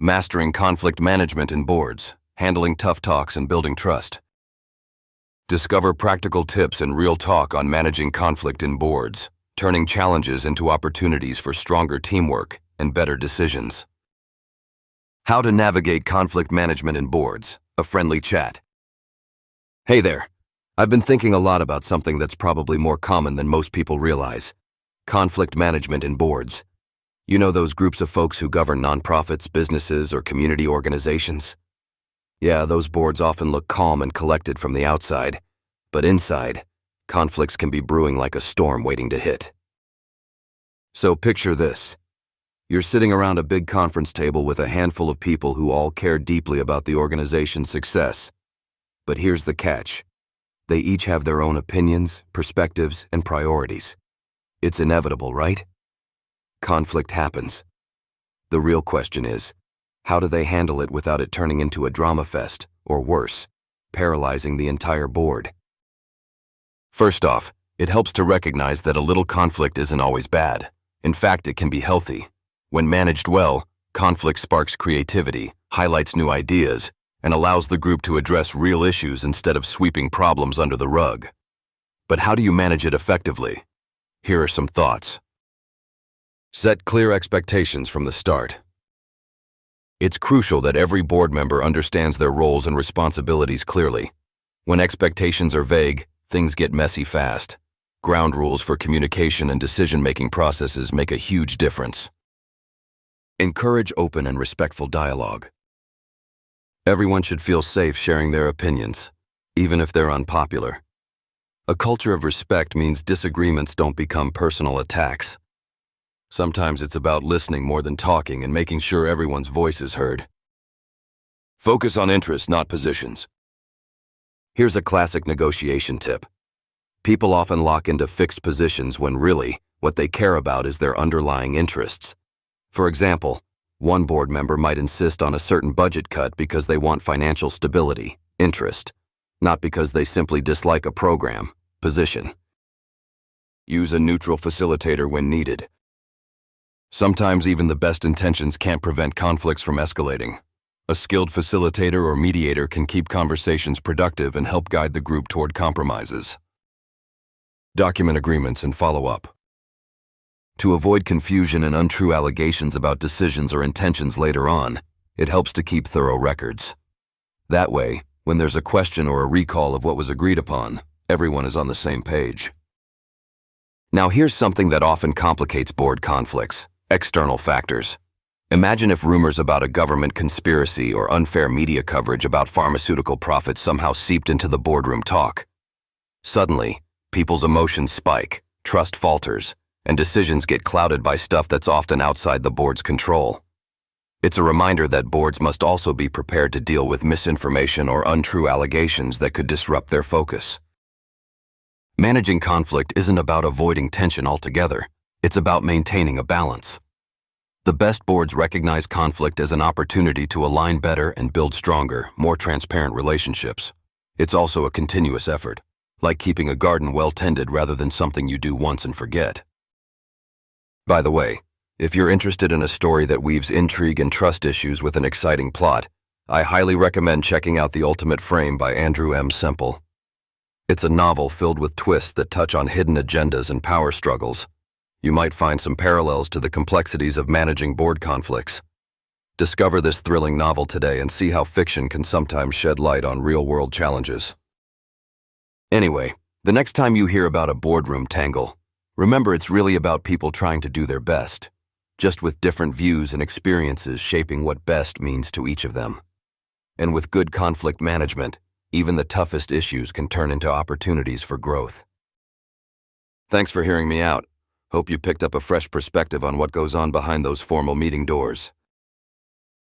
Mastering conflict management in boards, handling tough talks and building trust. Discover practical tips and real talk on managing conflict in boards, turning challenges into opportunities for stronger teamwork and better decisions. How to navigate conflict management in boards, a friendly chat. Hey there. I've been thinking a lot about something that's probably more common than most people realize. Conflict management in boards. You know those groups of folks who govern nonprofits, businesses, or community organizations? Yeah, those boards often look calm and collected from the outside, but inside, conflicts can be brewing like a storm waiting to hit. So picture this. You're sitting around a big conference table with a handful of people who all care deeply about the organization's success. But here's the catch. They each have their own opinions, perspectives, and priorities. It's inevitable, right? Conflict happens. The real question is, how do they handle it without it turning into a drama fest, or worse, paralyzing the entire board? First off, it helps to recognize that a little conflict isn't always bad. In fact, it can be healthy. When managed well, conflict sparks creativity, highlights new ideas, and allows the group to address real issues instead of sweeping problems under the rug. But how do you manage it effectively? Here are some thoughts. Set clear expectations from the start. It's crucial that every board member understands their roles and responsibilities clearly. When expectations are vague, things get messy fast. Ground rules for communication and decision-making processes make a huge difference. Encourage open and respectful dialogue. Everyone should feel safe sharing their opinions, even if they're unpopular. A culture of respect means disagreements don't become personal attacks. Sometimes it's about listening more than talking and making sure everyone's voice is heard. Focus on interests, not positions. Here's a classic negotiation tip. People often lock into fixed positions when really, what they care about is their underlying interests. For example, one board member might insist on a certain budget cut because they want financial stability, interest, not because they simply dislike a program, position. Use a neutral facilitator when needed. Sometimes even the best intentions can't prevent conflicts from escalating. A skilled facilitator or mediator can keep conversations productive and help guide the group toward compromises. Document agreements and follow up. To avoid confusion and untrue allegations about decisions or intentions later on, it helps to keep thorough records. That way, when there's a question or a recall of what was agreed upon, everyone is on the same page. Now here's something that often complicates board conflicts. External factors. Imagine if rumors about a government conspiracy or unfair media coverage about pharmaceutical profits somehow seeped into the boardroom talk. Suddenly, people's emotions spike, trust falters, and decisions get clouded by stuff that's often outside the board's control. It's a reminder that boards must also be prepared to deal with misinformation or untrue allegations that could disrupt their focus. Managing conflict isn't about avoiding tension altogether. It's about maintaining a balance. The best boards recognize conflict as an opportunity to align better and build stronger, more transparent relationships. It's also a continuous effort, like keeping a garden well tended rather than something you do once and forget. By the way, if you're interested in a story that weaves intrigue and trust issues with an exciting plot, I highly recommend checking out The Ultimate Frame by Andrew M. Semple. It's a novel filled with twists that touch on hidden agendas and power struggles. You might find some parallels to the complexities of managing board conflicts. Discover this thrilling novel today and see how fiction can sometimes shed light on real-world challenges. Anyway, the next time you hear about a boardroom tangle, remember it's really about people trying to do their best, just with different views and experiences shaping what best means to each of them. And with good conflict management, even the toughest issues can turn into opportunities for growth. Thanks for hearing me out. Hope you picked up a fresh perspective on what goes on behind those formal meeting doors.